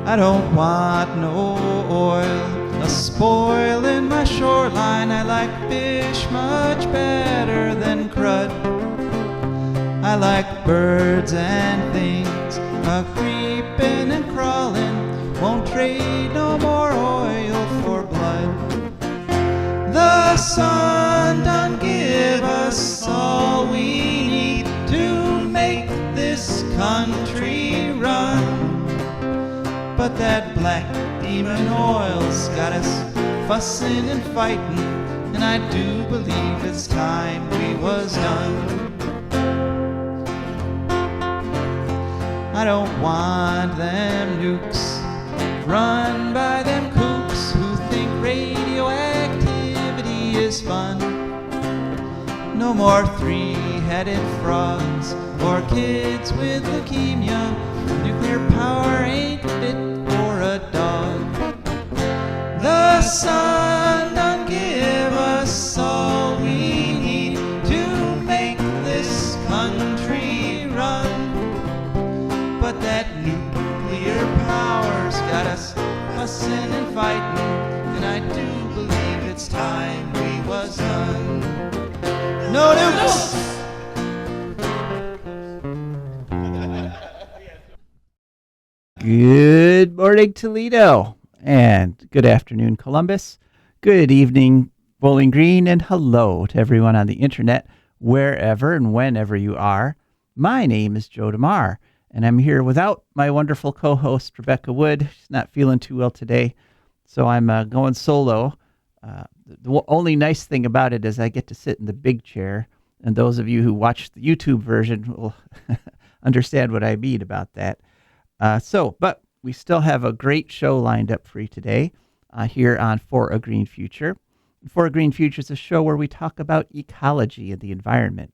I don't want no oil, a spoil in my shoreline. I like fish much better than crud. I like birds and things, a-creeping and crawling. Won't trade no more oil for blood. The sun done give us all we need to make this country run. But that black demon oil's got us fussing and fighting, and I do believe it's time we was done. I don't want them nukes run by them kooks who think radioactivity is fun. No more three-headed frogs or kids with leukemia. Nuclear power ain't fit for a dog. The sun done give us all we need to make this country run. But that nuclear power's got us fussing and fighting, and I do believe it's time we was done. No nukes! Good morning, Toledo, and good afternoon, Columbus. Good evening, Bowling Green, and hello to everyone on the internet, wherever and whenever you are. My name is Joe DeMare, and I'm here without my wonderful co-host, Rebecca Wood. She's not feeling too well today, so I'm going solo. The only nice thing about it is I get to sit in the big chair, and those of you who watch the YouTube version will understand what I mean about that. But we still have a great show lined up for you today here on For a Green Future. For a Green Future is a show where we talk about ecology and the environment.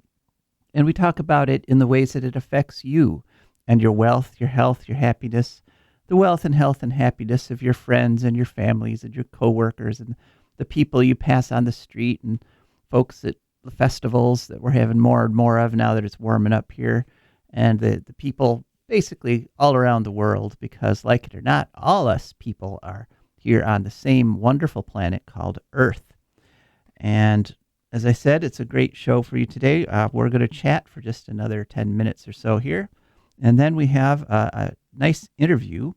And we talk about it in the ways that it affects you and your wealth, your health, your happiness, the wealth and health and happiness of your friends and your families and your coworkers and the people you pass on the street and folks at the festivals that we're having more and more of now that it's warming up here, and the people basically all around the world, because like it or not, all us people are here on the same wonderful planet called Earth. And as I said, it's a great show for you today. We're going to chat for just another 10 minutes or so here. And then we have a nice interview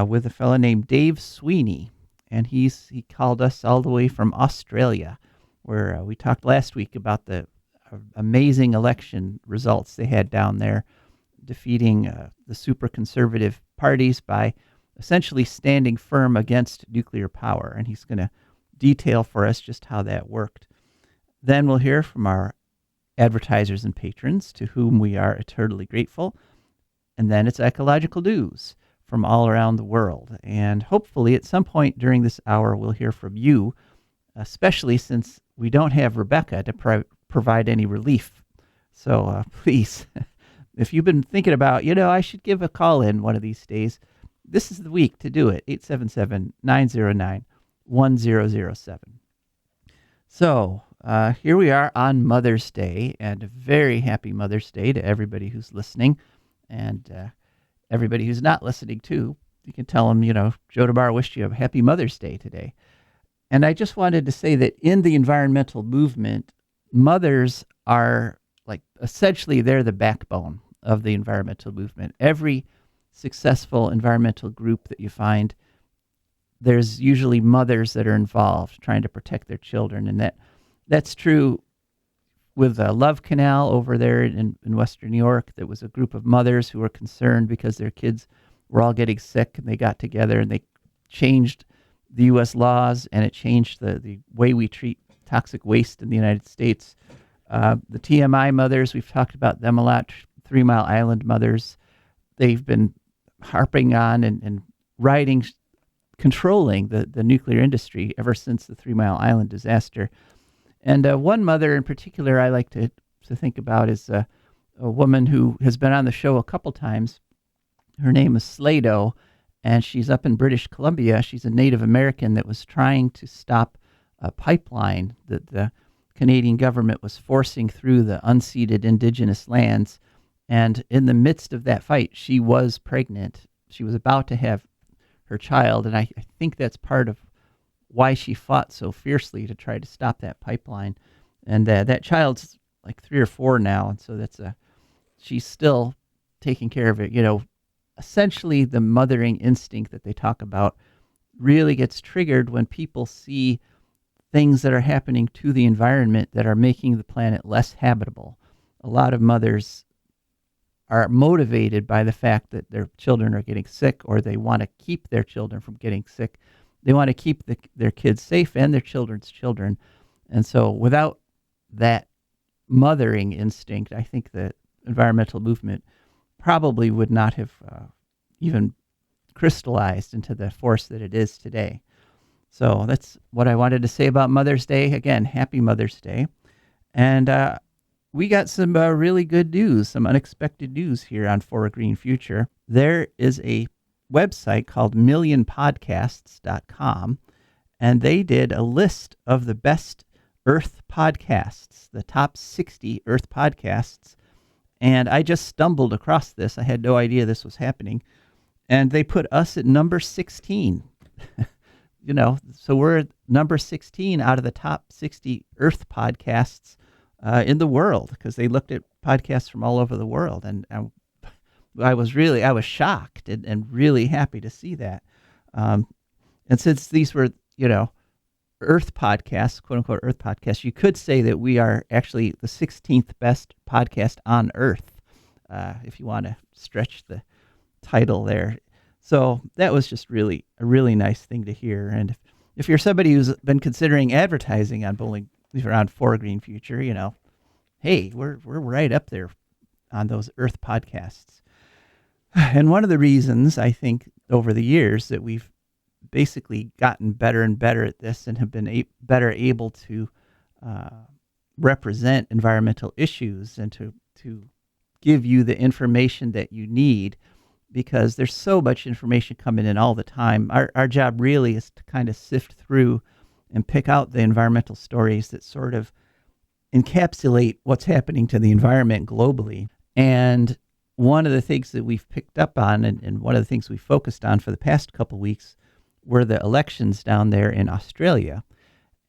with a fellow named Dave Sweeney. And he called us all the way from Australia, where we talked last week about the amazing election results they had down there, defeating the super conservative parties by essentially standing firm against nuclear power. And he's going to detail for us just how that worked. Then we'll hear from our advertisers and patrons, to whom we are eternally grateful. And then it's ecological news from all around the world. And hopefully at some point during this hour, we'll hear from you, especially since we don't have Rebecca to provide any relief. So please, if you've been thinking about, I should give a call in one of these days, this is the week to do it, 877-909-1007. So here we are on Mother's Day, and a very happy Mother's Day to everybody who's listening, and everybody who's not listening too. You can tell them, Joe DeMare wished you a happy Mother's Day today. And I just wanted to say that in the environmental movement, mothers are essentially they're the backbone of the environmental movement. Every successful environmental group that you find, there's usually mothers that are involved trying to protect their children. And that's true with Love Canal over there in Western New York. There was a group of mothers who were concerned because their kids were all getting sick, and they got together and they changed the U.S. laws, and it changed the way we treat toxic waste in the United States. The TMI mothers, we've talked about them a lot, 3 Mile Island mothers. They've been harping on and controlling the nuclear industry ever since the 3 Mile Island disaster. And one mother in particular I like to think about is a woman who has been on the show a couple times. Her name is Slado, and she's up in British Columbia. She's a Native American that was trying to stop a pipeline that the Canadian government was forcing through the unceded indigenous lands. And in the midst of that fight, she was pregnant. She was about to have her child. And I think that's part of why she fought so fiercely to try to stop that pipeline. And that child's like 3 or 4 now. And so she's still taking care of it. Essentially the mothering instinct that they talk about really gets triggered when people see things that are happening to the environment that are making the planet less habitable. A lot of mothers are motivated by the fact that their children are getting sick, or they want to keep their children from getting sick. They want to keep their kids safe and their children's children. And so without that mothering instinct, I think the environmental movement probably would not have even crystallized into the force that it is today. So that's what I wanted to say about Mother's Day. Again, happy Mother's Day. And we got some really good news, some unexpected news here on For a Green Future. There is a website called millionpodcasts.com, and they did a list of the best Earth podcasts, the top 60 Earth podcasts. And I just stumbled across this. I had no idea this was happening. And they put us at number 16. So we're at number 16 out of the top 60 Earth podcasts in the world, because they looked at podcasts from all over the world. And I was shocked and really happy to see that. And since these were, Earth podcasts, quote unquote Earth podcasts, you could say that we are actually the 16th best podcast on Earth, if you want to stretch the title there. So that was just really a really nice thing to hear. And if you're somebody who's been considering advertising on Bowling around For a Green Future, hey, we're right up there on those Earth podcasts. And one of the reasons I think over the years that we've basically gotten better and better at this and have been better able to represent environmental issues and to give you the information that you need, because there's so much information coming in all the time. Our job really is to kind of sift through and pick out the environmental stories that sort of encapsulate what's happening to the environment globally. And one of the things that we've picked up on, and one of the things we focused on for the past couple of weeks, were the elections down there in Australia.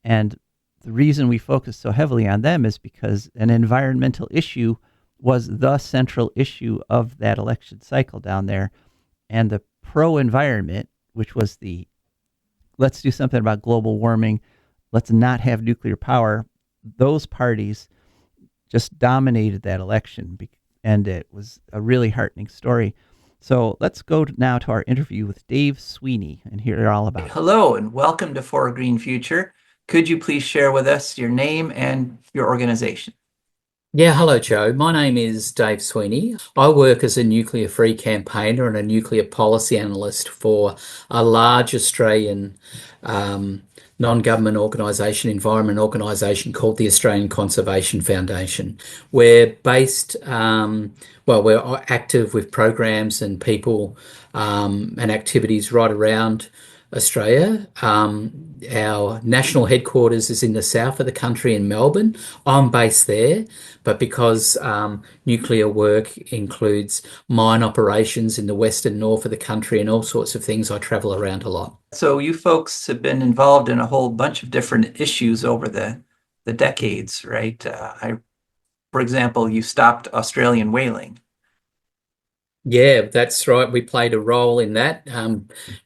And the reason we focused so heavily on them is because an environmental issue was the central issue of that election cycle down there. And the pro-environment, which was the let's do something about global warming, let's not have nuclear power, those parties just dominated that election. And it was a really heartening story. So let's go now to our interview with Dave Sweeney and hear all about it. Hello, and welcome to For a Green Future. Could you please share with us your name and your organization? Yeah, hello, Joe. My name is Dave Sweeney. I work as a nuclear-free campaigner and a nuclear policy analyst for a large Australian non-government organisation, environment organisation called the Australian Conservation Foundation. We're based, we're active with programs and people and activities right around Australia. Our national headquarters is in the south of the country in Melbourne. I'm based there, but because nuclear work includes mine operations in the west and north of the country and all sorts of things, I travel around a lot. So you folks have been involved in a whole bunch of different issues over the decades, right? For example, you stopped Australian whaling. Yeah, that's right. We played a role in that.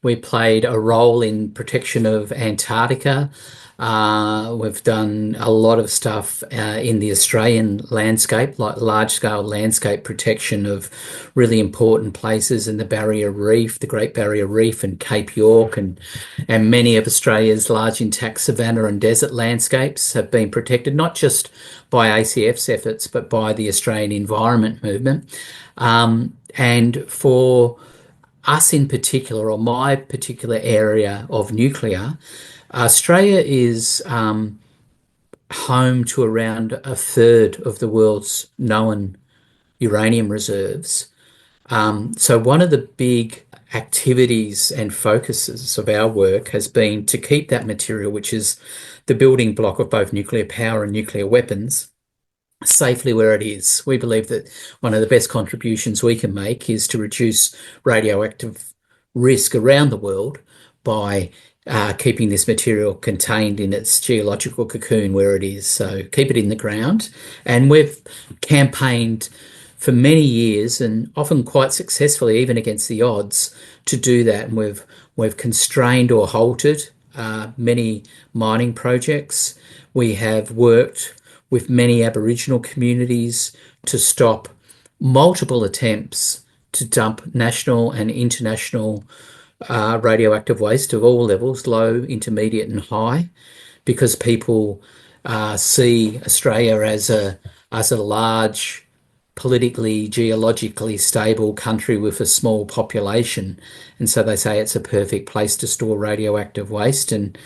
We played a role in protection of Antarctica. We've done a lot of stuff in the Australian landscape, like large-scale landscape protection of really important places in the Barrier Reef, the Great Barrier Reef and Cape York, and many of Australia's large intact savanna and desert landscapes have been protected, not just by ACF's efforts, but by the Australian Environment Movement. And for us in particular, or my particular area of nuclear, Australia is home to around a third of the world's known uranium reserves. So one of the big activities and focuses of our work has been to keep that material, which is the building block of both nuclear power and nuclear weapons, safely where it is. We believe that one of the best contributions we can make is to reduce radioactive risk around the world by keeping this material contained in its geological cocoon where it is. So keep it in the ground. And we've campaigned for many years and often quite successfully, even against the odds, to do that. And we've constrained or halted many mining projects. We have worked with many Aboriginal communities to stop multiple attempts to dump national and international radioactive waste of all levels, low, intermediate, and high, because people see Australia as a large, politically, geologically stable country with a small population, and so they say it's a perfect place to store radioactive waste. And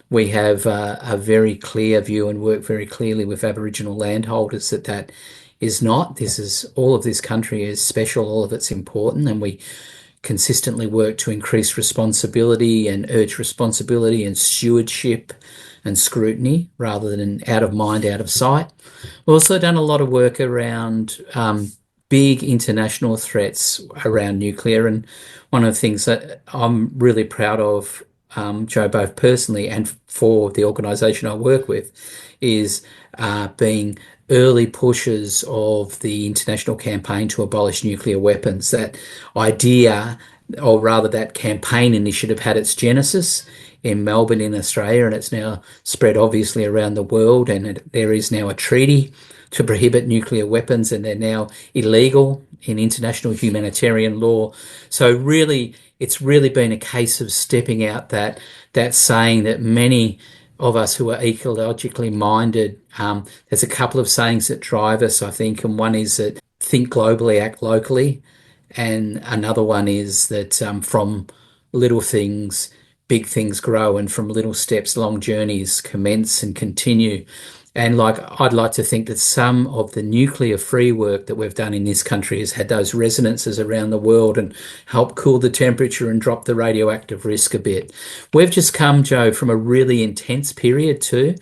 we have a very clear view and work very clearly with Aboriginal landholders that that is not. This is all of this country is special, all of it's important, and we consistently work to increase responsibility and urge responsibility and stewardship and scrutiny rather than out of mind, out of sight. We've also done a lot of work around big international threats around nuclear, and one of the things that I'm really proud of, Joe, both personally and for the organisation I work with, is being early pushers of the international campaign to abolish nuclear weapons. That idea, or rather that campaign initiative, had its genesis in Melbourne in Australia, and it's now spread obviously around the world, and there is now a treaty to prohibit nuclear weapons, and they're now illegal in international humanitarian law. So really, it's really been a case of stepping out that saying that many of us who are ecologically minded, there's a couple of sayings that drive us, I think, and one is that think globally, act locally, and another one is that from little things, big things grow, and from little steps, long journeys commence and continue. And like, I'd like to think that some of the nuclear free work that we've done in this country has had those resonances around the world and helped cool the temperature and drop the radioactive risk a bit. We've just come, Joe, from a really intense period too.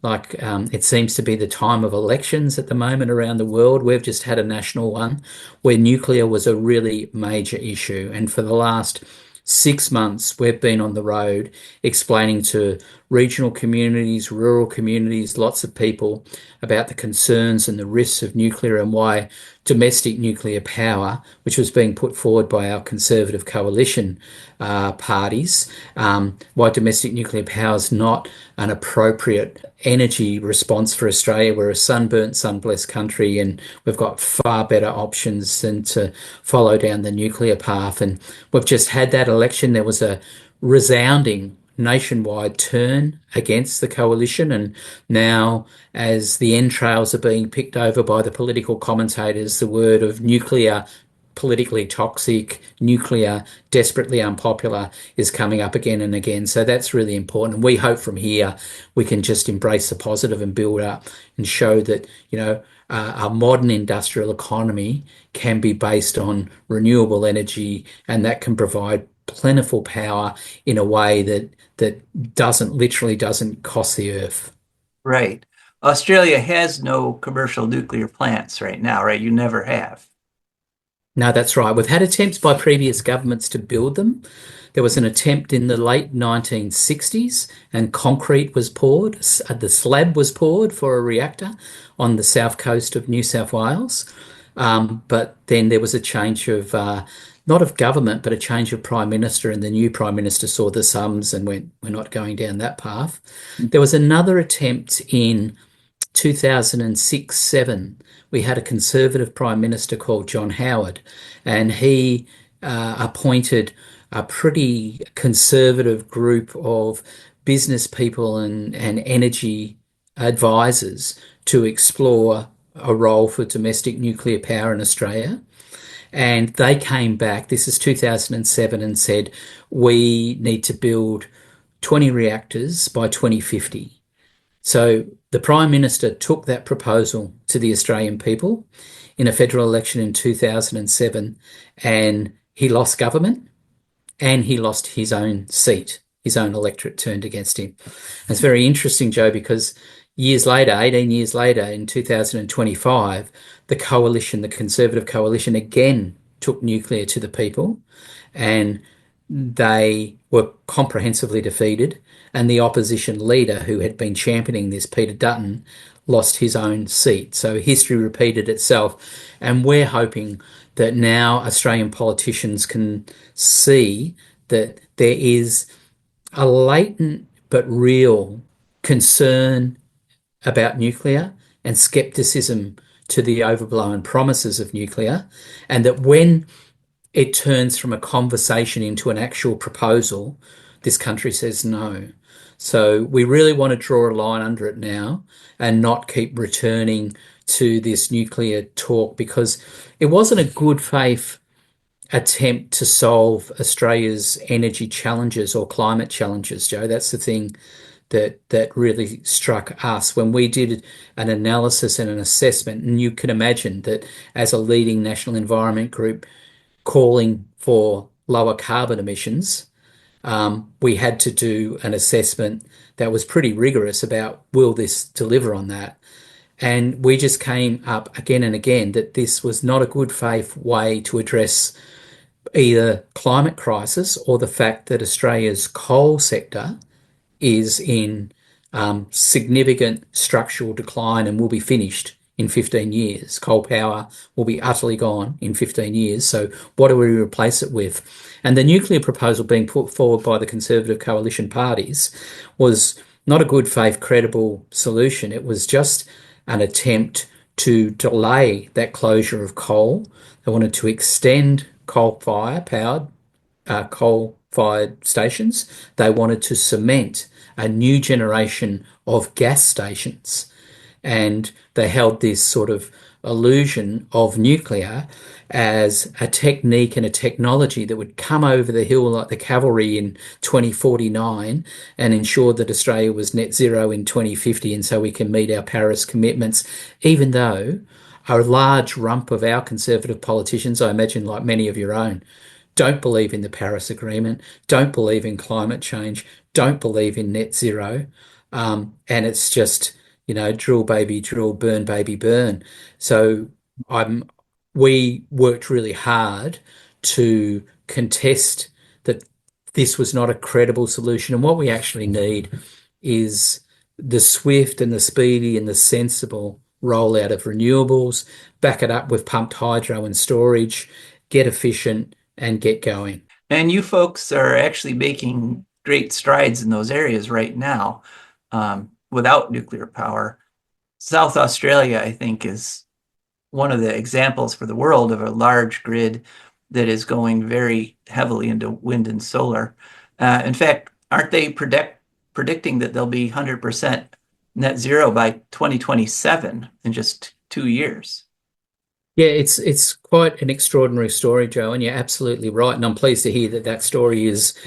Like it seems to be the time of elections at the moment around the world. We've just had a national one where nuclear was a really major issue. And for the last 6 months, we've been on the road explaining to regional communities, rural communities, lots of people about the concerns and the risks of nuclear and why domestic nuclear power, which was being put forward by our Conservative coalition parties, why domestic nuclear power is not an appropriate energy response for Australia. We're a sunburnt, sun-blessed country, and we've got far better options than to follow down the nuclear path. And we've just had that election. There was a resounding nationwide turn against the coalition, and now as the entrails are being picked over by the political commentators, the word of nuclear politically toxic, nuclear desperately unpopular is coming up again and again. So that's really important, and we hope from here we can just embrace the positive and build up and show that, you know, a modern industrial economy can be based on renewable energy, and that can provide plentiful power in a way that literally doesn't cost the earth. Right. Australia has no commercial nuclear plants right now, right? You never have. No, that's right. We've had attempts by previous governments to build them. There was an attempt in the late 1960s, and concrete was poured. The slab was poured for a reactor on the south coast of New South Wales. But then there was a change of, not of government, but a change of Prime Minister, and the new Prime Minister saw the sums and went, we're not going down that path. There was another attempt in 2006-7. We had a Conservative Prime Minister called John Howard, and he appointed a pretty conservative group of business people and energy advisors to explore a role for domestic nuclear power in Australia. And they came back, this is 2007, and said, we need to build 20 reactors by 2050. So the Prime Minister took that proposal to the Australian people in a federal election in 2007, and he lost government and he lost his own seat. His own electorate turned against him. And it's very interesting, Joe, because years later, 18 years later, in 2025, the coalition, the Conservative coalition, again took nuclear to the people, and they were comprehensively defeated, and the opposition leader who had been championing this, Peter Dutton, lost his own seat. So history repeated itself, and we're hoping that now Australian politicians can see that there is a latent but real concern about nuclear and skepticism to the overblown promises of nuclear, and that when it turns from a conversation into an actual proposal, this country says no. So we really want to draw a line under it now and not keep returning to this nuclear talk, because it wasn't a good faith attempt to solve Australia's energy challenges or climate challenges, Joe. That's the thing that really struck us when we did an analysis and an assessment. And you can imagine that as a leading national environment group calling for lower carbon emissions, we had to do an assessment that was pretty rigorous about will this deliver on that. And we just came up again and again that this was not a good faith way to address either climate crisis or the fact that Australia's coal sector is in significant structural decline and will be finished in 15 years. Coal power will be utterly gone in 15 years. So what do we replace it with? And the nuclear proposal being put forward by the Conservative coalition parties was not a good faith, credible solution. It was just an attempt to delay that closure of coal. They wanted to extend coal-fired stations. They wanted to cement a new generation of gas stations. And they held this sort of illusion of nuclear as a technique and a technology that would come over the hill like the cavalry in 2049 and ensure that Australia was net zero in 2050, and so we can meet our Paris commitments, even though a large rump of our Conservative politicians, I imagine like many of your own, don't believe in the Paris Agreement, don't believe in climate change, don't believe in net zero. And it's just, drill baby drill, burn baby burn. So we worked really hard to contest that this was not a credible solution. And what we actually need is the swift and the speedy and the sensible rollout of renewables, back it up with pumped hydro and storage, get efficient and get going. And you folks are actually making great strides in those areas right now without nuclear power. South Australia, I think, is one of the examples for the world of a large grid that is going very heavily into wind and solar. In fact, aren't they predicting that they'll be 100% net zero by 2027 in just 2 years? Yeah, it's quite an extraordinary story, Joe, and you're absolutely right. And I'm pleased to hear that that story is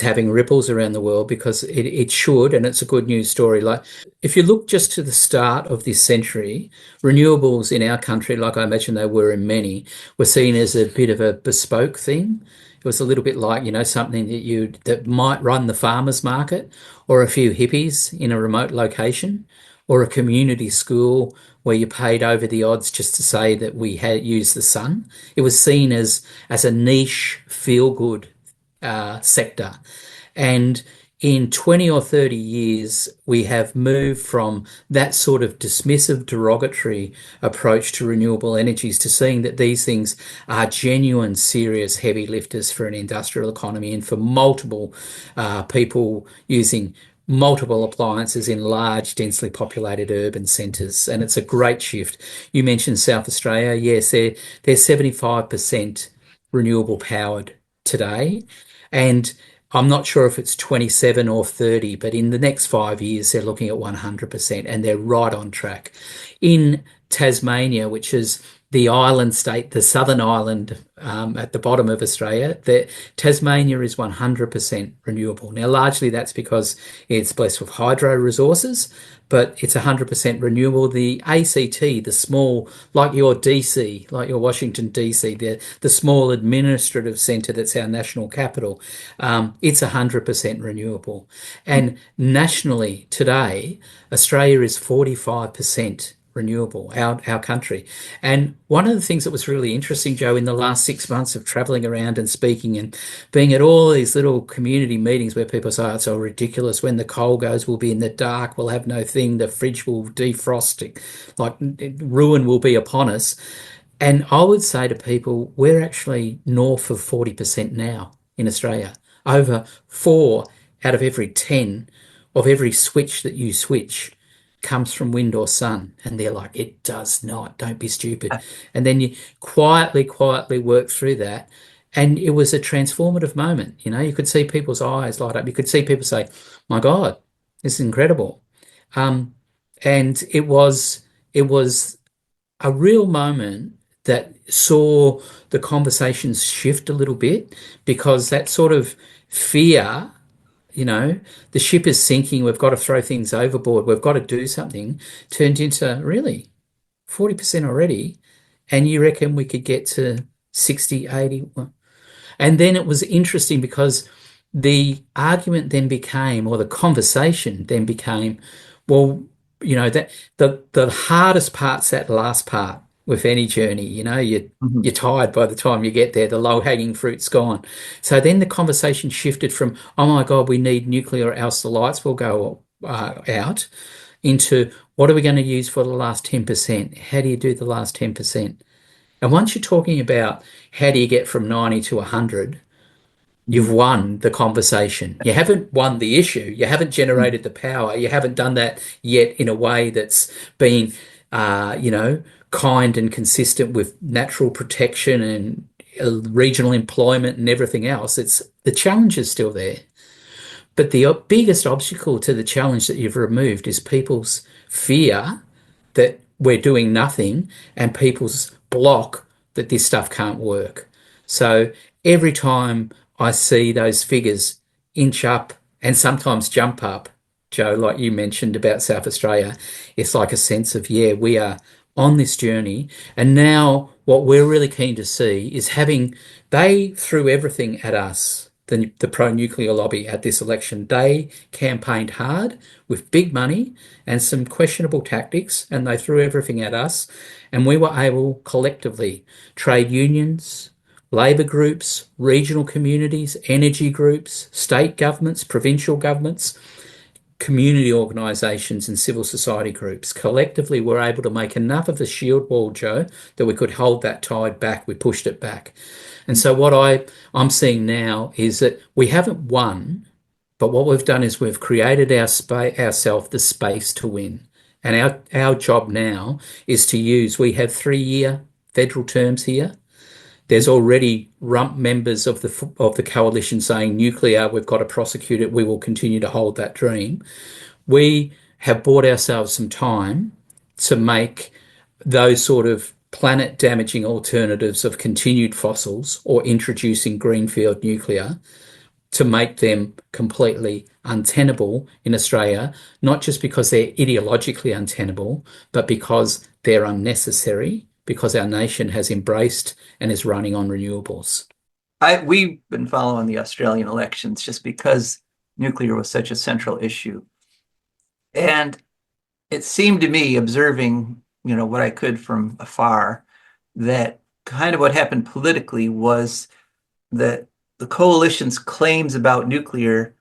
having ripples around the world, because it should, and it's a good news story. Like, if you look just to the start of this century, renewables in our country, like I imagine they were in many, were seen as a bit of a bespoke thing. It was a little bit like, something that might run the farmers market, or a few hippies in a remote location, or a community school where you paid over the odds just to say that we had used the sun. It was seen as a niche feel-good sector. And in 20 or 30 years, we have moved from that sort of dismissive, derogatory approach to renewable energies to seeing that these things are genuine, serious heavy lifters for an industrial economy and for multiple people using multiple appliances in large, densely populated urban centres. And it's a great shift. You mentioned South Australia. Yes, they're 75% renewable powered today. And I'm not sure if it's 27 or 30, but in the next 5 years, they're looking at 100%, and they're right on track. In Tasmania, which is the island state, the southern island at the bottom of Australia, Tasmania is 100% renewable. Now, largely that's because it's blessed with hydro resources, but it's 100% renewable. The ACT, the small, like your DC, like your Washington DC, the small administrative centre that's our national capital, it's 100% renewable. And nationally today, Australia is 45% renewable, our country. And one of the things that was really interesting, Joe, in the last 6 months of traveling around and speaking and being at all these little community meetings where people say, oh, it's so ridiculous. When the coal goes, we'll be in the dark, we'll have no thing, the fridge will defrost, like ruin will be upon us. And I would say to people, we're actually north of 40% now in Australia. Over 4 out of every 10 of every switch that you switch comes from wind or sun. And they're like, it does not, don't be stupid. And then you quietly work through that. And it was a transformative moment. You know, you could see people's eyes light up. You could see people say, my God, this is incredible. Um, and it was a real moment that saw the conversations shift a little bit because that sort of fear, you know, the ship is sinking, we've got to throw things overboard, we've got to do something, turned into really 40% already. And you reckon we could get to 60, 80? And then it was interesting because the argument then became, or the conversation then became, well, you know, that the hardest part's that last part with any journey. You know, Mhm. you're tired by the time you get there, the low-hanging fruit's gone. So then the conversation shifted from, oh my God, we need nuclear or else the lights will go out, into what are we going to use for the last 10%? How do you do the last 10%? And once you're talking about how do you get from 90 to 100, you've Mhm. won the conversation. You haven't won the issue. You haven't generated the power. You haven't done that yet in a way that's been, you know, kind and consistent with natural protection and regional employment and everything else. It's the challenge is still there. But the biggest obstacle to the challenge that you've removed is people's fear that we're doing nothing and people's block that this stuff can't work. So every time I see those figures inch up and sometimes jump up, Joe, like you mentioned about South Australia, it's like a sense of, yeah, we are on this journey. And now what we're really keen to see is they threw everything at us, the pro-nuclear lobby at this election. They campaigned hard with big money and some questionable tactics, and they threw everything at us. And we were able collectively, trade unions, labour groups, regional communities, energy groups, state governments, provincial governments, community organisations and civil society groups collectively were able to make enough of the shield wall, Joe, that we could hold that tide back. We pushed it back. And so what I'm seeing now is that we haven't won, but what we've done is we've created ourselves the space to win. And our job now is to we have 3-year federal terms here. There's already rump members of the coalition saying nuclear, we've got to prosecute it. We will continue to hold that dream. We have bought ourselves some time to make those sort of planet damaging alternatives of continued fossils or introducing greenfield nuclear to make them completely untenable in Australia, not just because they're ideologically untenable, but because they're unnecessary, because our nation has embraced and is running on renewables. We've been following the Australian elections just because nuclear was such a central issue. And it seemed to me, observing, what I could from afar, that kind of what happened politically was that the coalition's claims about nuclear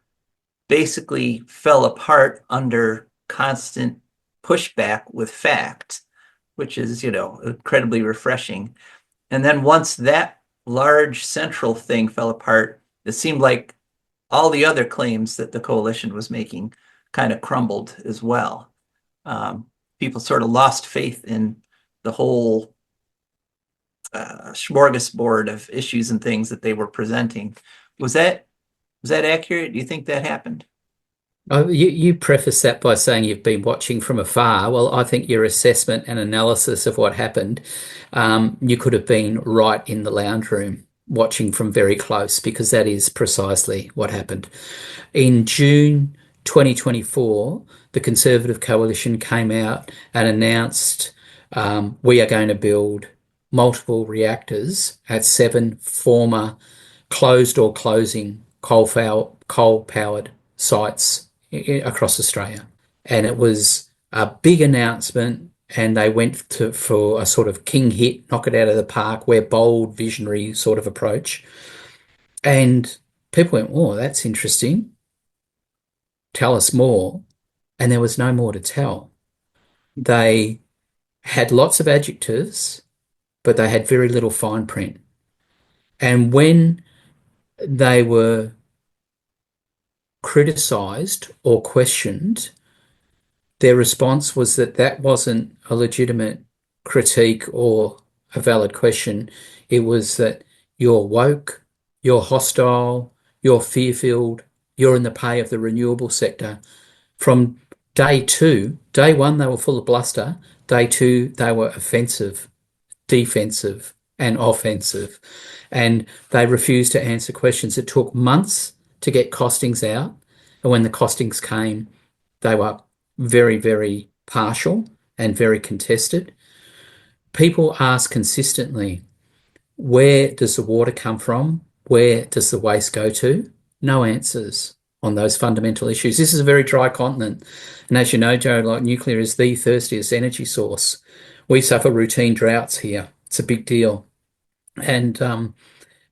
basically fell apart under constant pushback with fact, which is, incredibly refreshing. And then once that large central thing fell apart, it seemed like all the other claims that the coalition was making kind of crumbled as well. People sort of lost faith in the whole smorgasbord of issues and things that they were presenting. Was that accurate? Do you think that happened? Oh, you preface that by saying you've been watching from afar. Well, I think your assessment and analysis of what happened, you could have been right in the lounge room watching from very close because that is precisely what happened. In June 2024, the Conservative Coalition came out and announced we are going to build multiple reactors at 7 former closed or closing coal-powered sites across Australia. And it was a big announcement and they went for a sort of king hit, knock it out of the park, we're bold, visionary sort of approach. And people went, oh, that's interesting. Tell us more. And there was no more to tell. They had lots of adjectives, but they had very little fine print. And when they were criticized or questioned, their response was that that wasn't a legitimate critique or a valid question. It was that you're woke, you're hostile, you're fear-filled, you're in the pay of the renewable sector. From day one, they were full of bluster. Day two, they were offensive, defensive, and offensive. And they refused to answer questions. It took months to get costings out. And when the costings came, they were very, very partial and very contested. People ask consistently, where does the water come from? Where does the waste go to? No answers on those fundamental issues. This is a very dry continent. And as you know, Joe, like nuclear is the thirstiest energy source. We suffer routine droughts here. It's a big deal. And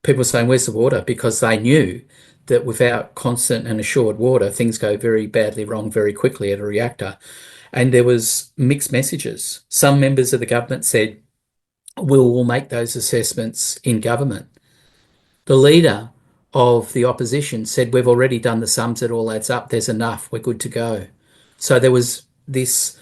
people are saying, where's the water? Because they knew that without constant and assured water, things go very badly wrong very quickly at a reactor. And there was mixed messages. Some members of the government said, we'll make those assessments in government. The leader of the opposition said, we've already done the sums, it all adds up, there's enough, we're good to go. So there was this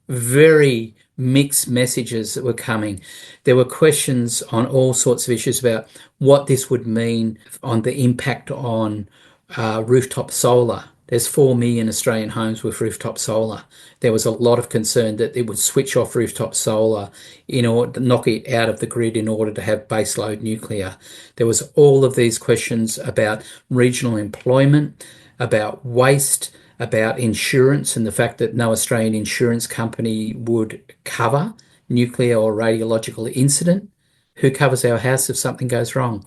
very mixed messages that were coming. There were questions on all sorts of issues about what this would mean on the impact on rooftop solar. There's 4 million Australian homes with rooftop solar. There was a lot of concern that it would switch off rooftop solar in order to knock it out of the grid in order to have baseload nuclear. There was all of these questions about regional employment, about waste, about insurance and the fact that no Australian insurance company would cover nuclear or radiological incident. Who covers our house if something goes wrong?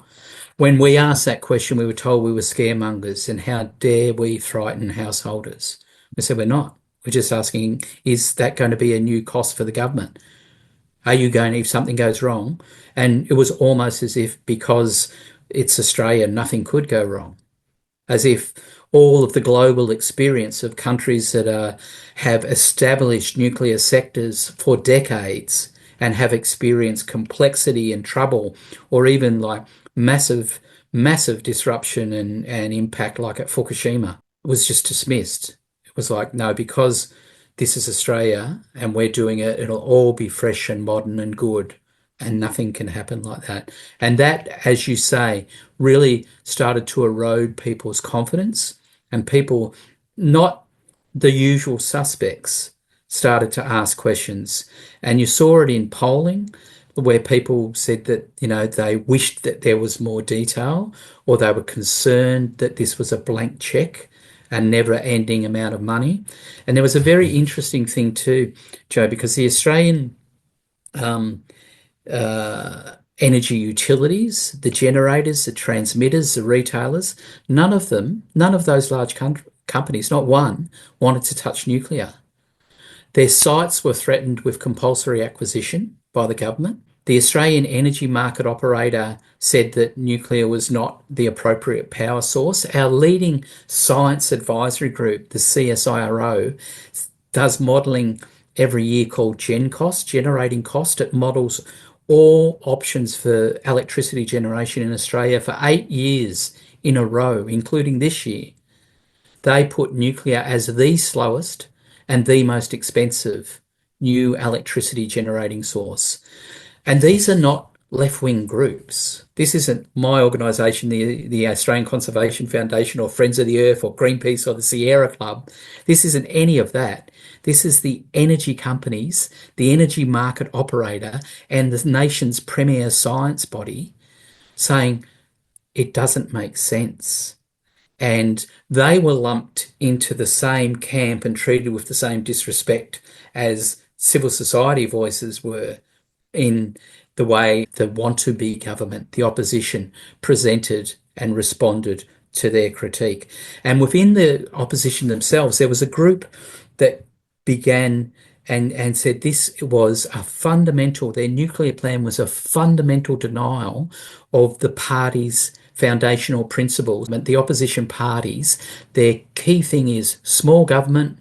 When we asked that question, we were told we were scaremongers and how dare we frighten householders. We said, we're not. We're just asking, is that going to be a new cost for the government? Are you going, if something goes wrong? And it was almost as if because it's Australia, nothing could go wrong. As if all of the global experience of countries that have established nuclear sectors for decades and have experienced complexity and trouble, or even like massive disruption and impact like at Fukushima, was just dismissed. It was like, no, because this is Australia and we're doing it, it'll all be fresh and modern and good. And nothing can happen like that. And that, as you say, really started to erode people's confidence, and people, not the usual suspects, started to ask questions. And you saw it in polling where people said that, you know, they wished that there was more detail, or they were concerned that this was a blank check, a never-ending amount of money. And there was a very interesting thing too, Joe, because the Australian energy utilities, the generators, the transmitters, the retailers, none of those large companies, not one, wanted to touch nuclear. Their sites were threatened with compulsory acquisition by the government. The Australian Energy Market Operator said that nuclear was not the appropriate power source. Our leading science advisory group, the CSIRO, does modelling every year called GenCost, generating cost. It models all options for electricity generation in Australia for 8 years in a row, including this year. They put nuclear as the slowest and the most expensive new electricity generating source. And these are not left-wing groups. This isn't my organisation, the Australian Conservation Foundation, or Friends of the Earth, or Greenpeace, or the Sierra Club. This isn't any of that. This is the energy companies, the energy market operator, and the nation's premier science body saying it doesn't make sense. And they were lumped into the same camp and treated with the same disrespect as civil society voices were in the way the want-to-be government, the opposition, presented and responded to their critique. And within the opposition themselves, there was a group that began and said this was a fundamental, their nuclear plan was a fundamental denial of the party's foundational principles. But the opposition parties, their key thing is small government,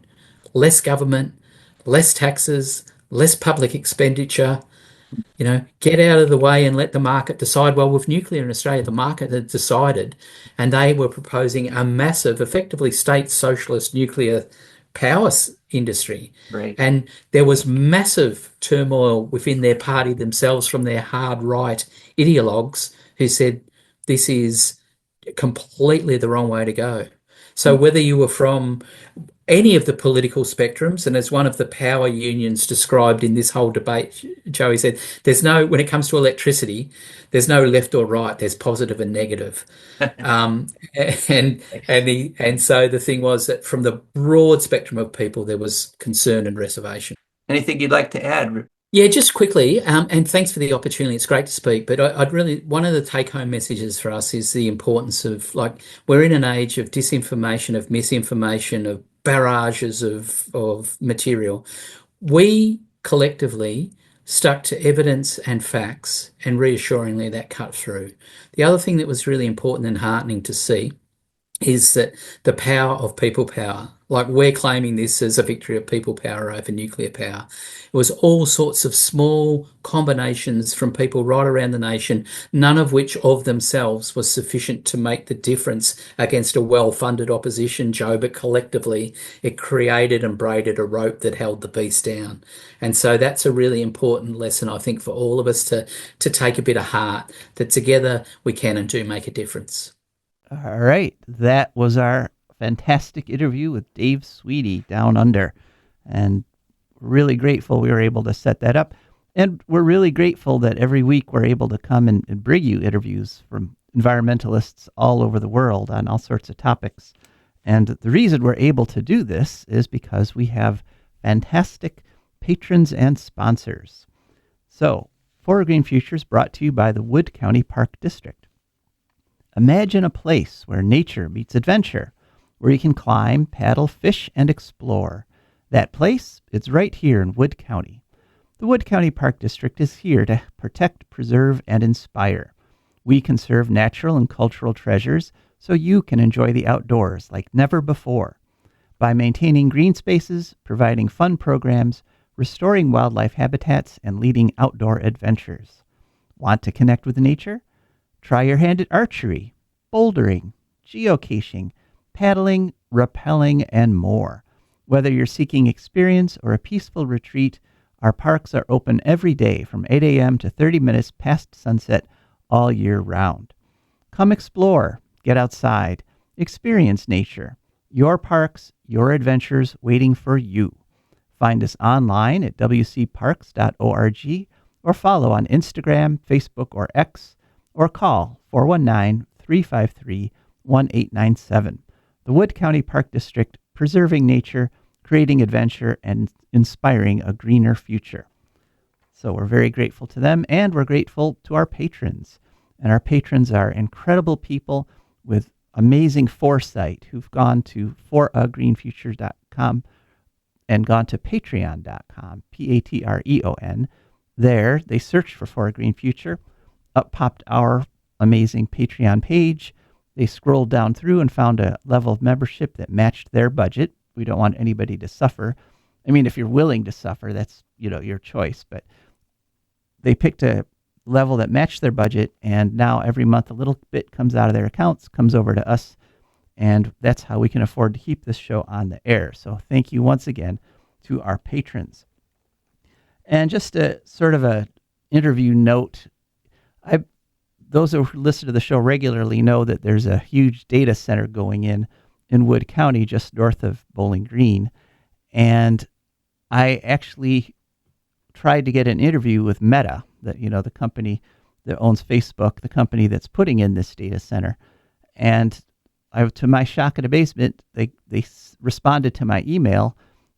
less taxes, less public expenditure, get out of the way and let the market decide. Well, with nuclear in Australia, the market had decided, and they were proposing a massive, effectively state socialist nuclear industry. Right. And there was massive turmoil within their party themselves from their hard right ideologues who said this is completely the wrong way to go. So whether you were from any of the political spectrums, and as one of the power unions described in this whole debate, Joey said, when it comes to electricity, there's no left or right, there's positive and negative. Um, and so the thing was that from the broad spectrum of people, there was concern and reservation. Anything you'd like to add? Yeah, just quickly, and thanks for the opportunity. It's great to speak, but I'd really, one of the take-home messages for us is the importance of, we're in an age of disinformation, of misinformation, of barrages of material. We collectively stuck to evidence and facts, and reassuringly that cut through. The other thing that was really important and heartening to see is that the power of people power. Like, we're claiming this as a victory of people power over nuclear power. It was all sorts of small combinations from people right around the nation, none of which of themselves was sufficient to make the difference against a well-funded opposition, Joe, but collectively it created and braided a rope that held the beast down. And so that's a really important lesson, I think, for all of us to take a bit of heart, that together we can and do make a difference. All right. That was our fantastic interview with Dave Sweeney down under. And we're really grateful we were able to set that up. And we're really grateful that every week we're able to come and bring you interviews from environmentalists all over the world on all sorts of topics. And the reason we're able to do this is because we have fantastic patrons and sponsors. So, For Green Futures brought to you by the Wood County Park District. Imagine a place where nature meets adventure, where you can climb, paddle, fish, and explore. That place, it's right here in Wood County. The Wood County Park District is here to protect, preserve, and inspire. We conserve natural and cultural treasures so you can enjoy the outdoors like never before. By maintaining green spaces, providing fun programs, restoring wildlife habitats, and leading outdoor adventures. Want to connect with nature? Try your hand at archery, bouldering, geocaching, paddling, rappelling, and more. Whether you're seeking experience or a peaceful retreat, our parks are open every day from 8 a.m. to 30 minutes past sunset all year round. Come explore, get outside, experience nature. Your parks, your adventures waiting for you. Find us online at wcparks.org or follow on Instagram, Facebook, or X, or call 419-353-1897. The Wood County Park District, preserving nature, creating adventure, and inspiring a greener future. So we're very grateful to them, and we're grateful to our patrons. And our patrons are incredible people with amazing foresight who've gone to forogreenfuture.com and gone to patreon.com, Patreon. There, they searched for a Green Future. Up popped our amazing Patreon page. They scrolled down through and found a level of membership that matched their budget. We don't want anybody to suffer. I mean, if you're willing to suffer, that's, your choice. But they picked a level that matched their budget, and now every month a little bit comes out of their accounts, comes over to us, and that's how we can afford to keep this show on the air. So thank you once again to our patrons. And just a sort of a interview note, those who listen to the show regularly know that there's a huge data center going in Wood County, just north of Bowling Green. And I actually tried to get an interview with Meta, the company that owns Facebook, the company that's putting in this data center. And to my shock and amazement, they responded to my email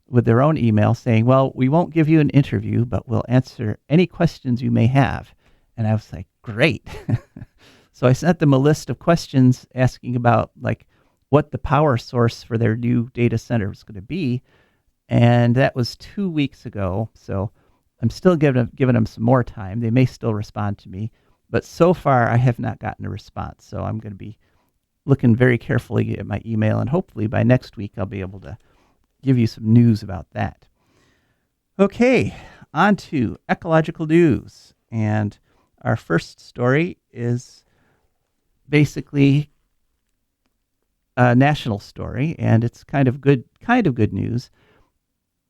with their own email saying, well, we won't give you an interview, but we'll answer any questions you may have. And I was like, great. So I sent them a list of questions asking about what the power source for their new data center was going to be. And that was 2 weeks ago. So I'm still giving them some more time. They may still respond to me. But so far, I have not gotten a response. So I'm going to be looking very carefully at my email. And hopefully by next week, I'll be able to give you some news about that. Okay, on to ecological news. And our first story is basically a national story, and it's kind of good news.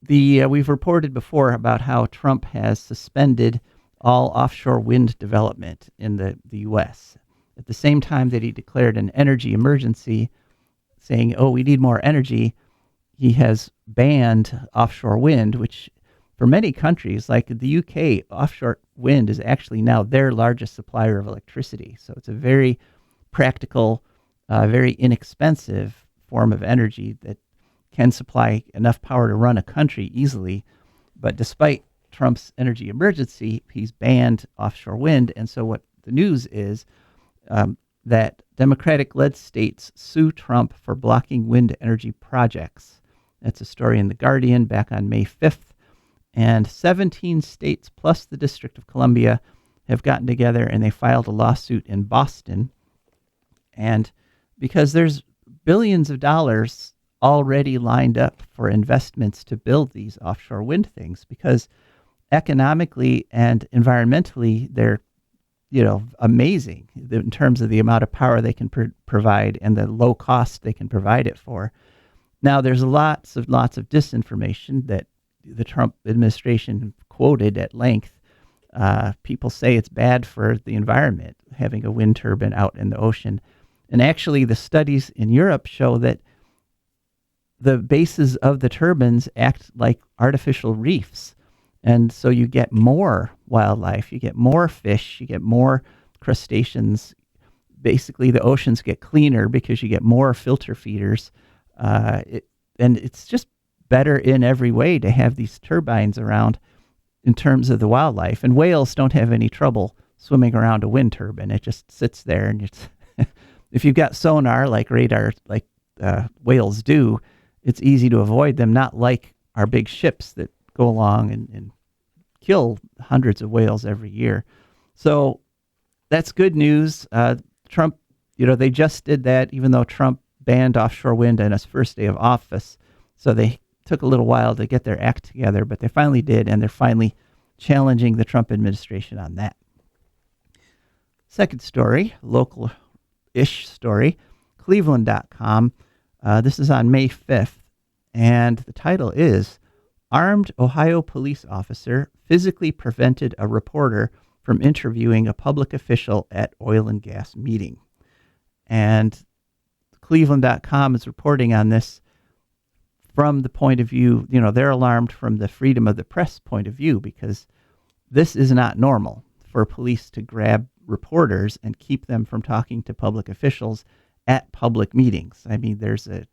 We've reported before about how Trump has suspended all offshore wind development in the U.S. At the same time that he declared an energy emergency, saying, "Oh, we need more energy," he has banned offshore wind, which for many countries, like the UK, offshore wind is actually now their largest supplier of electricity. So it's a very practical, very inexpensive form of energy that can supply enough power to run a country easily. But despite Trump's energy emergency, he's banned offshore wind. And so what the news is that Democratic-led states sue Trump for blocking wind energy projects. That's a story in The Guardian back on May 5th. And 17 states plus the District of Columbia have gotten together and they filed a lawsuit in Boston. And because there's billions of dollars already lined up for investments to build these offshore wind things, because economically and environmentally, they're amazing in terms of the amount of power they can provide and the low cost they can provide it for. Now, there's lots of disinformation that the Trump administration quoted at length. People say it's bad for the environment, having a wind turbine out in the ocean. And actually, the studies in Europe show that the bases of the turbines act like artificial reefs. And so you get more wildlife, you get more fish, you get more crustaceans. Basically, the oceans get cleaner because you get more filter feeders. And it's just better in every way to have these turbines around in terms of the wildlife. And whales don't have any trouble swimming around a wind turbine. It just sits there, and it's if you've got sonar like radar, like whales do, it's easy to avoid them, not like our big ships that go along and kill hundreds of whales every year. So that's good news. Trump, they just did that, even though Trump banned offshore wind on his first day of office. So they took a little while to get their act together, but they finally did, and they're finally challenging the Trump administration on that. Second story, local-ish story, Cleveland.com. This is on May 5th, and the title is, "Armed Ohio Police Officer Physically Prevented a Reporter from Interviewing a Public Official at Oil and Gas Meeting." And Cleveland.com is reporting on this from the point of view, they're alarmed from the freedom of the press point of view, because this is not normal for police to grab reporters and keep them from talking to public officials at public meetings. I mean, there's a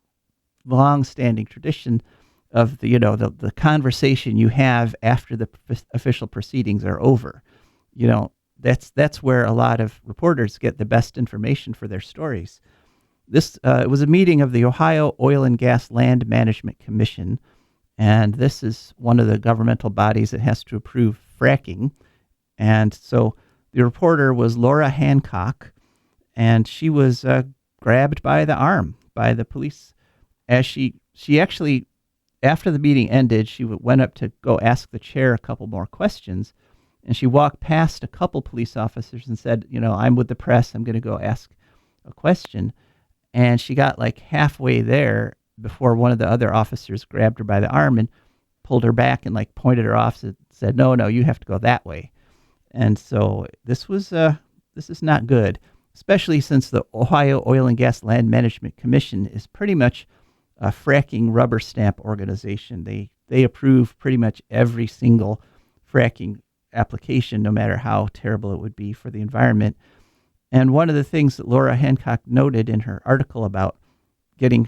long-standing tradition of the conversation you have after the official proceedings are over. That's where a lot of reporters get the best information for their stories. This it was a meeting of the Ohio Oil and Gas Land Management Commission, and this is one of the governmental bodies that has to approve fracking. And so the reporter was Laura Hancock, and she was grabbed by the arm by the police as she actually, after the meeting ended, she went up to go ask the chair a couple more questions, and she walked past a couple police officers and said, "I'm with the press, I'm going to go ask a question." And she got like halfway there before one of the other officers grabbed her by the arm and pulled her back and like pointed her off and said, no, you have to go that way. And so this is not good, especially since the Ohio Oil and Gas Land Management Commission is pretty much a fracking rubber stamp organization. They approve pretty much every single fracking application, no matter how terrible it would be for the environment. And one of the things that Laura Hancock noted in her article about getting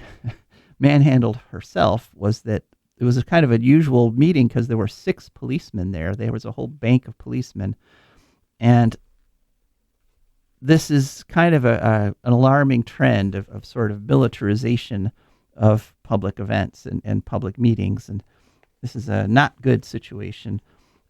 manhandled herself was that it was a kind of unusual meeting because there were 6 policemen there. There was a whole bank of policemen. And this is kind of an alarming trend of sort of militarization of public events and public meetings. And This is a not good situation.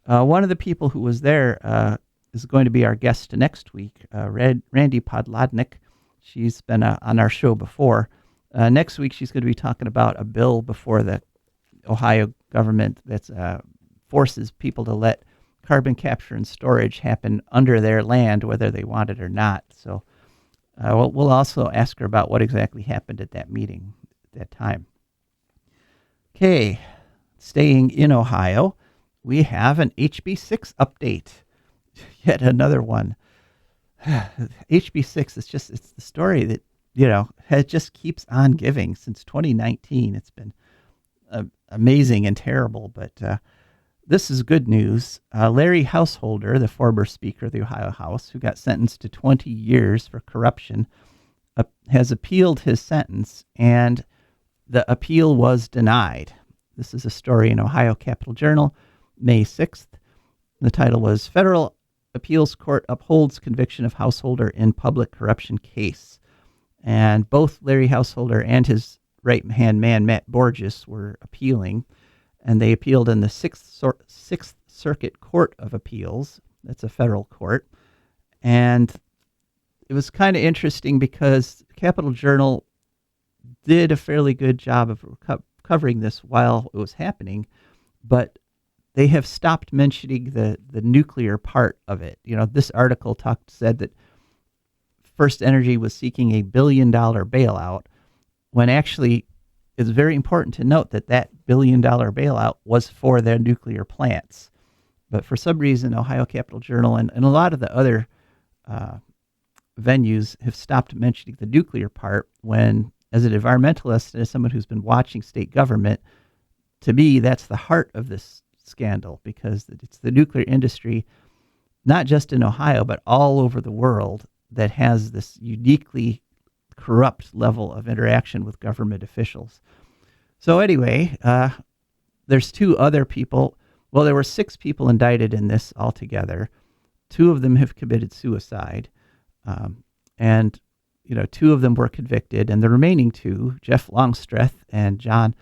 One of the people who was there is going to be our guest next week, Randy Podlodnik. She's been on our show before. Next week, she's going to be talking about a bill before the Ohio government that forces people to let carbon capture and storage happen under their land, whether they want it or not. So we'll also ask her about what exactly happened at that meeting at that time. Okay, staying in Ohio, we have an HB6 update. Yet another one. HB6 it's the story that, it just keeps on giving since 2019. It's been amazing and terrible, but this is good news. Larry Householder, the former Speaker of the Ohio House, who got sentenced to 20 years for corruption, has appealed his sentence, and the appeal was denied. This is a story in Ohio Capital Journal, May 6th. The title was Federal Appeals Court Upholds Conviction of Householder in Public Corruption Case. And both Larry Householder and his right-hand man, Matt Borges, were appealing. And they appealed in the Sixth Circuit Court of Appeals. That's a federal court. And it was kind of interesting because Capital Journal did a fairly good job of covering this while it was happening, but they have stopped mentioning the nuclear part of it. This article said that First Energy was seeking a $1 billion bailout, when actually it's very important to note that $1 billion bailout was for their nuclear plants. But for some reason, Ohio Capital Journal and a lot of the other venues have stopped mentioning the nuclear part, when, as an environmentalist and as someone who's been watching state government, to me, that's the heart of this scandal, because it's the nuclear industry, not just in Ohio, but all over the world, that has this uniquely corrupt level of interaction with government officials. So anyway, there's two other people. Well, there were 6 people indicted in this altogether. 2 of them have committed suicide. And 2 of them were convicted. And the remaining 2, Jeff Longstreth and John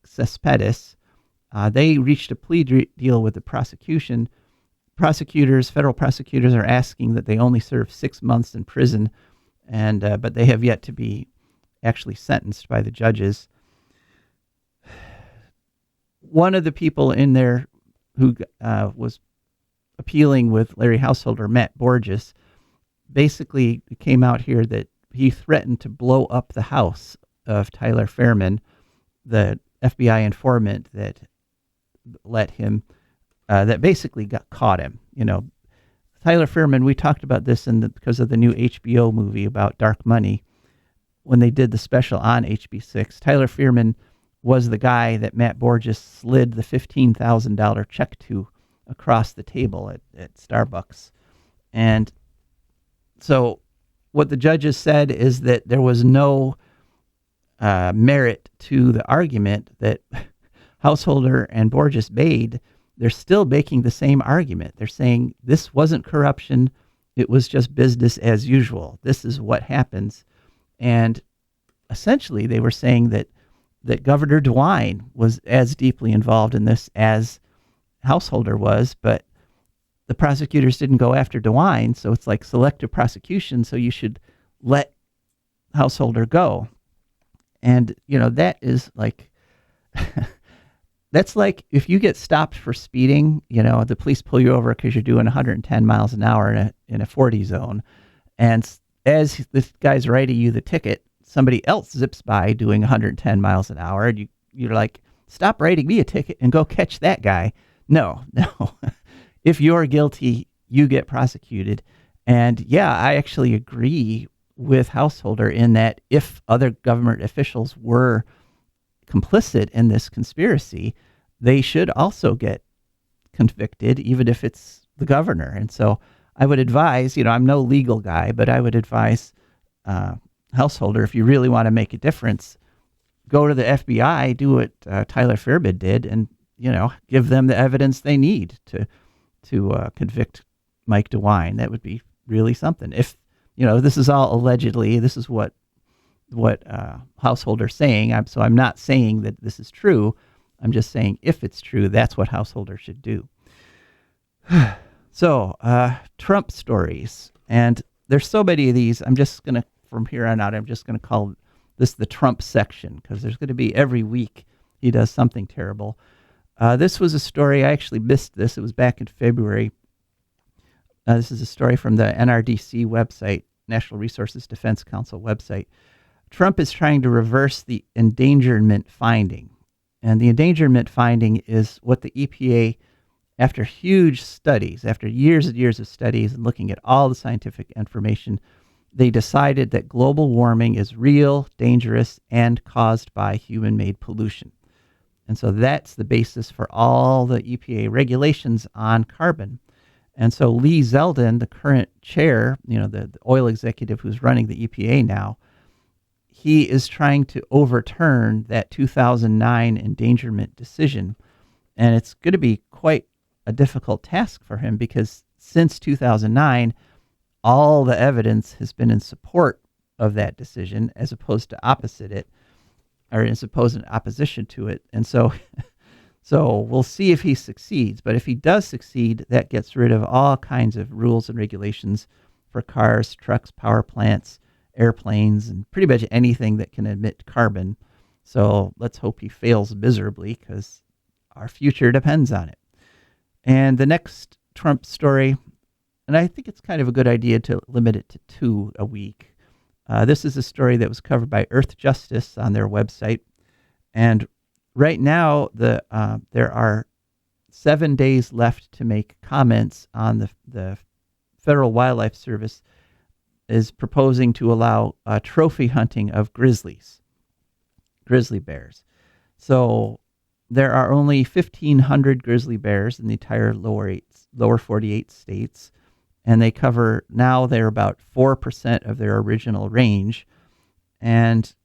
Cespedes, they reached a plea deal with the prosecution. Federal prosecutors are asking that they only serve 6 months in prison, and but they have yet to be actually sentenced by the judges. One of the people in there who was appealing with Larry Householder, Matt Borges, basically came out here that he threatened to blow up the house of Tyler Fairman, the FBI informant that let him, that basically caught him. Tyler Fairman, we talked about this because of the new HBO movie about dark money. When they did the special on HB6, Tyler Fairman was the guy that Matt Borges slid the $15,000 check to across the table at Starbucks. And so what the judges said is that there was no merit to the argument that Householder and Borges made. They're still making the same argument. They're saying this wasn't corruption. It was just business as usual. This is what happens. And essentially they were saying that Governor DeWine was as deeply involved in this as Householder was, but the prosecutors didn't go after DeWine, so it's like selective prosecution, so you should let Householder go. And, that is like... That's like if you get stopped for speeding, the police pull you over because you're doing 110 miles an hour in a 40 zone. And as this guy's writing you the ticket, somebody else zips by doing 110 miles an hour. And you're like, stop writing me a ticket and go catch that guy. No. If you're guilty, you get prosecuted. And yeah, I actually agree with Householder in that if other government officials were complicit in this conspiracy, they should also get convicted, even if it's the governor. And so I would advise, I'm no legal guy, but I would advise Householder, if you really want to make a difference, go to the FBI, do what Tyler Fairman did, and give them the evidence they need to convict Mike DeWine. That would be really something. If this is all allegedly, this is what Householder's saying. So I'm not saying that this is true. I'm just saying if it's true, that's what householders should do. So, Trump stories. And there's so many of these. I'm just going to, from here on out, I'm just going to call this the Trump section, because there's going to be every week he does something terrible. This was a story, I actually missed this. It was back in February. This is a story from the NRDC website, National Resources Defense Council website. Trump is trying to reverse the endangerment finding. And the endangerment finding is what the EPA, after huge studies, after years and years of studies and looking at all the scientific information, they decided that global warming is real, dangerous, and caused by human-made pollution. And so that's the basis for all the EPA regulations on carbon. And so Lee Zeldin, the current chair, the oil executive who's running the EPA now, he is trying to overturn that 2009 endangerment decision. And it's going to be quite a difficult task for him, because since 2009, all the evidence has been in support of that decision as opposed to opposite it, or as opposed in opposition to it. And so we'll see if he succeeds. But if he does succeed, that gets rid of all kinds of rules and regulations for cars, trucks, power plants, airplanes, and pretty much anything that can emit carbon. So let's hope he fails miserably, because our future depends on it. And the next Trump story, and I think it's kind of a good idea to limit it to 2 a week. This is a story that was covered by Earth Justice on their website. And right now, there are 7 days left to make comments on the Federal Wildlife Service is proposing to allow trophy hunting of grizzly bears. So there are only 1,500 grizzly bears in the entire lower 48 states, and they cover, now they're about 4% of their original range. And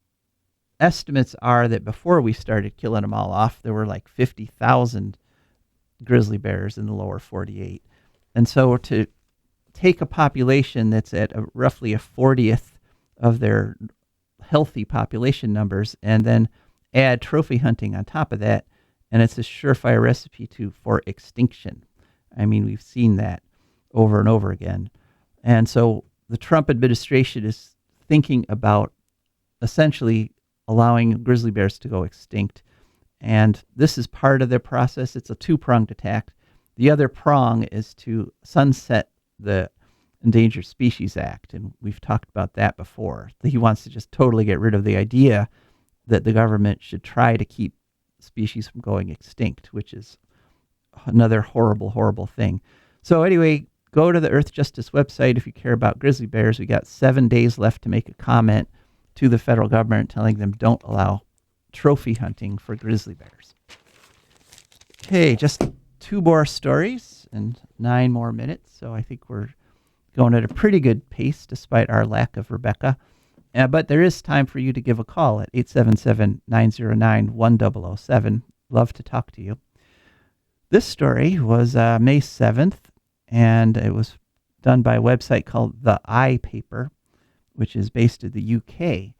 estimates are that before we started killing them all off, there were like 50,000 grizzly bears in the lower 48. And so to take a population that's at roughly a 40th of their healthy population numbers, and then add trophy hunting on top of that, and it's a surefire recipe for extinction. I mean, we've seen that over and over again. And so the Trump administration is thinking about essentially allowing grizzly bears to go extinct. And this is part of their process. It's a 2-pronged attack. The other prong is to sunset the Endangered Species Act. And we've talked about that before. He wants to just totally get rid of the idea that the government should try to keep species from going extinct, which is another horrible, horrible thing. So anyway, go to the Earth Justice website if you care about grizzly bears. We got 7 days left to make a comment to the federal government telling them don't allow trophy hunting for grizzly bears. Okay, just 2 more stories and 9 more minutes. So I think we're going at a pretty good pace despite our lack of Rebecca. But there is time for you to give a call at 877-909-1007. Love to talk to you. This story was May 7th, and it was done by a website called The Eye Paper, which is based in the UK.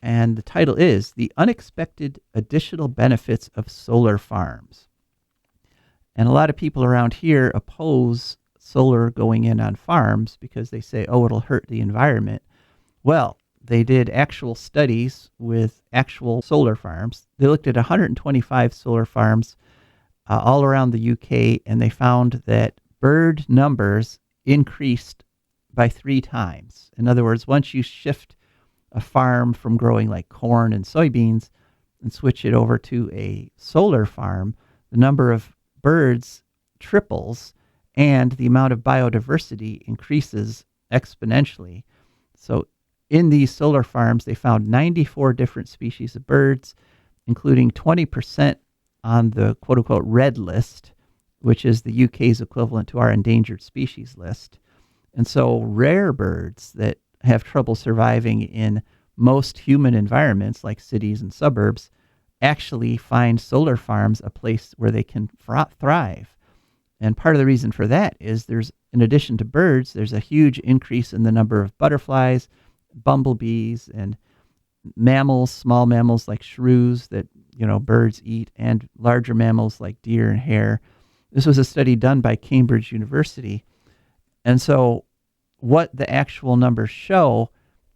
And the title is The Unexpected Additional Benefits of Solar Farms. And a lot of people around here oppose solar going in on farms because they say, oh, it'll hurt the environment. Well, they did actual studies with actual solar farms. They looked at 125 solar farms all around the UK, and they found that bird numbers increased by 3 times. In other words, once you shift a farm from growing like corn and soybeans and switch it over to a solar farm, the number of birds triples and the amount of biodiversity increases exponentially. So in these solar farms, they found 94 different species of birds, including 20% on the quote-unquote red list, which is the UK's equivalent to our endangered species list. And so rare birds that have trouble surviving in most human environments like cities and suburbs actually find solar farms a place where they can thrive. And part of the reason for that is in addition to birds, there's a huge increase in the number of butterflies, bumblebees, and mammals, small mammals like shrews that birds eat, and larger mammals like deer and hare. This was a study done by Cambridge University. And so what the actual numbers show,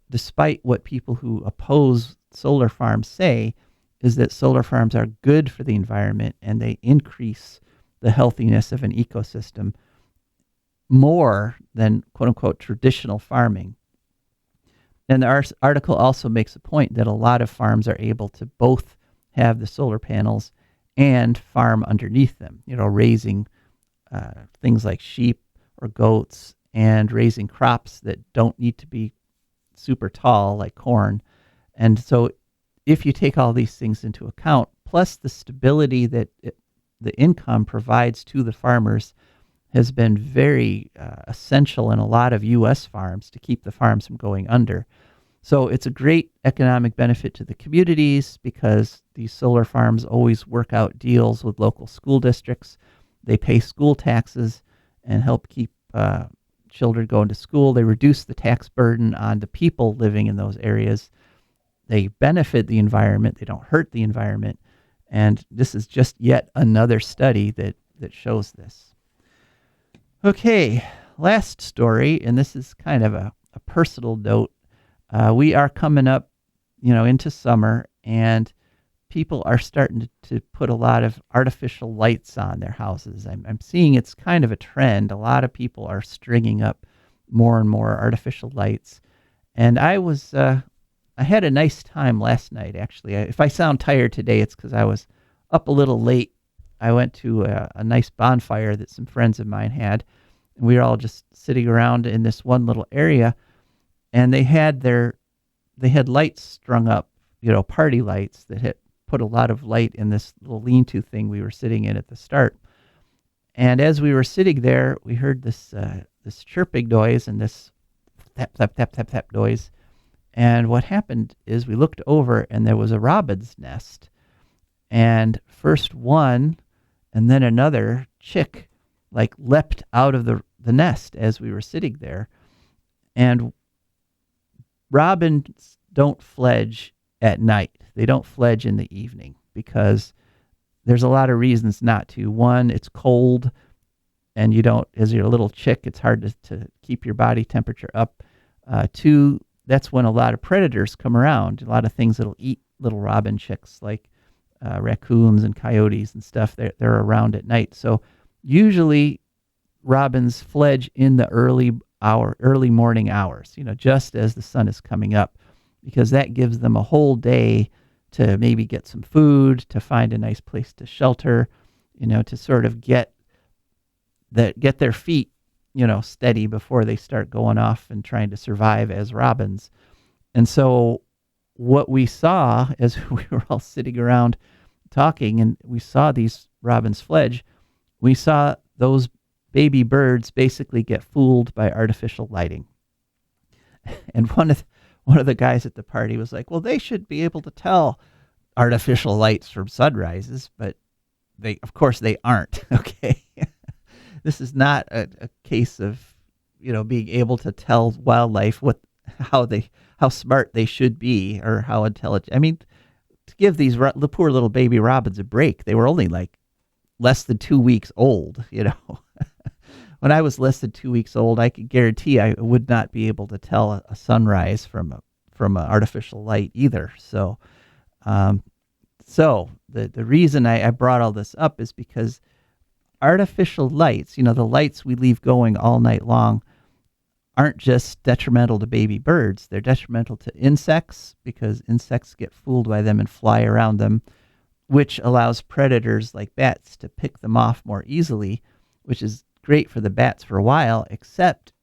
despite what people who oppose solar farms say, is that solar farms are good for the environment and they increase the healthiness of an ecosystem more than quote unquote traditional farming. And the article also makes a point that a lot of farms are able to both have the solar panels and farm underneath them, raising things like sheep or goats and raising crops that don't need to be super tall like corn. And so if you take all these things into account, plus the stability that the income provides to the farmers has been very essential in a lot of U.S. farms to keep the farms from going under. So it's a great economic benefit to the communities because these solar farms always work out deals with local school districts. They pay school taxes and help keep children going to school. They reduce the tax burden on the people living in those areas. They benefit the environment. They don't hurt the environment. And this is just yet another study that shows this. Okay, last story, and this is kind of a personal note. We are coming up, into summer, and people are starting to put a lot of artificial lights on their houses. I'm seeing it's kind of a trend. A lot of people are stringing up more and more artificial lights. And I had a nice time last night, actually. If I sound tired today, it's because I was up a little late. I went to a nice bonfire that some friends of mine had. And we were all just sitting around in this one little area. And they had lights strung up, party lights that had put a lot of light in this little lean-to thing we were sitting in at the start. And as we were sitting there, we heard this chirping noise and this tap, tap, tap, tap, tap noise. And what happened is we looked over and there was a robin's nest. And first one and then another chick leapt out of the nest as we were sitting there. And robins don't fledge at night. They don't fledge in the evening because there's a lot of reasons not to. One, it's cold and as you're a little chick, it's hard to keep your body temperature up. Two, that's when a lot of predators come around. A lot of things that'll eat little robin chicks like raccoons and coyotes and stuff. They're around at night. So usually robins fledge in the early morning hours, just as the sun is coming up, because that gives them a whole day to maybe get some food, to find a nice place to shelter, to sort of get their feet, steady before they start going off and trying to survive as robins. And so what we saw as we were all sitting around talking and we saw these robins fledge, we saw those baby birds basically get fooled by artificial lighting. And one of the guys at the party was like, well, they should be able to tell artificial lights from sunrises, but of course they aren't. Okay. This is not a case of, being able to tell wildlife how smart they should be or how intelligent. I mean, to give the poor little baby robins a break, they were only less than 2 weeks old, When I was less than 2 weeks old, I could guarantee I would not be able to tell a sunrise from an artificial light either. So, the reason I brought all this up is because artificial lights, the lights we leave going all night long, aren't just detrimental to baby birds. They're detrimental to insects because insects get fooled by them and fly around them, which allows predators like bats to pick them off more easily, which is great for the bats for a while, except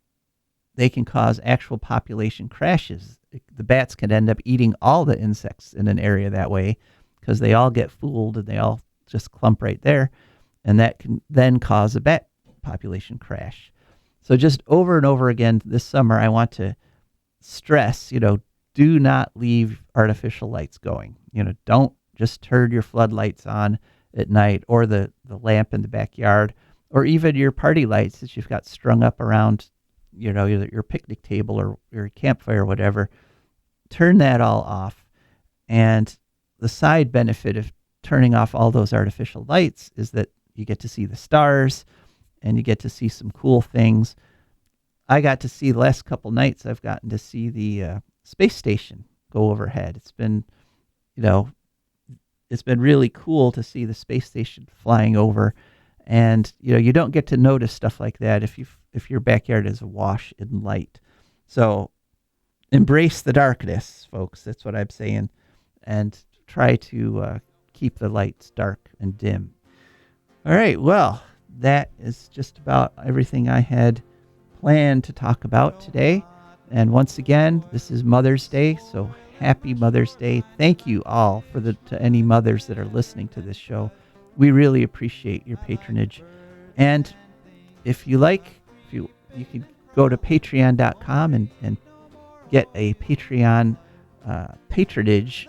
they can cause actual population crashes. The bats can end up eating all the insects in an area that way because they all get fooled and they all just clump right there. And that can then cause a bat population crash. So just over and over again this summer, I want to stress, do not leave artificial lights going. Don't just turn your floodlights on at night or the lamp in the backyard or even your party lights that you've got strung up around, your picnic table or your campfire or whatever. Turn that all off. And the side benefit of turning off all those artificial lights is that you get to see the stars and you get to see some cool things. I got to see the last couple nights, I've gotten to see the space station go overhead. It's been, it's been really cool to see the space station flying over. And, you don't get to notice stuff like that if your backyard is awash in light. So embrace the darkness, folks. That's what I'm saying. And try to keep the lights dark and dim. All right. Well, that is just about everything I had planned to talk about today. And once again, this is Mother's Day. So happy Mother's Day. Thank you all to any mothers that are listening to this show. We really appreciate your patronage. And if you like, you can go to patreon.com and get a Patreon patronage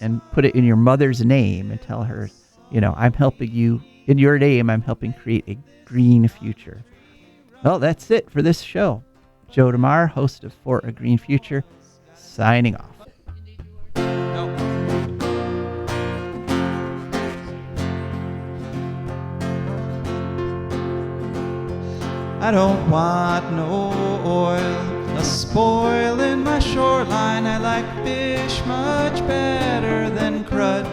and put it in your mother's name and tell her, I'm helping you in your name. I'm helping create a green future. Well, that's it for this show. Joe DeMare, host of For a Green Future, signing off. I don't want no oil, a spoil in my shoreline. I like fish much better than crud.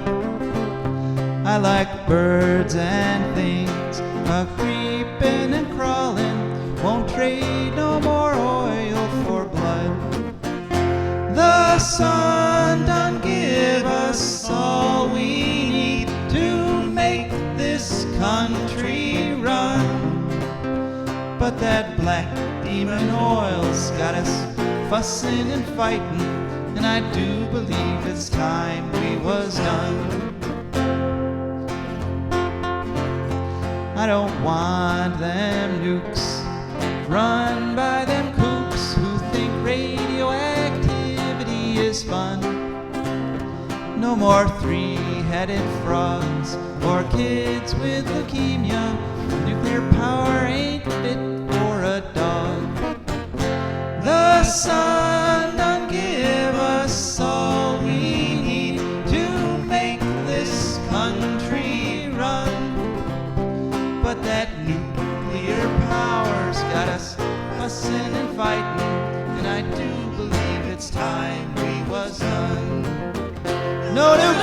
I like birds and things a-creeping and crawling. Won't trade no more oil for blood. The sun done give us all we need to make this country run. But that black demon oil's got us fussing and fighting, and I do believe it's time we was done. I don't want them nukes run by them kooks who think radioactivity is fun. No more three-headed frogs or kids with leukemia. Nuclear power ain't fit for a dog. The sun done give us all we need to make this country run. But that nuclear power's got us fussing and fighting, and I do believe it's time we was done. No nuclear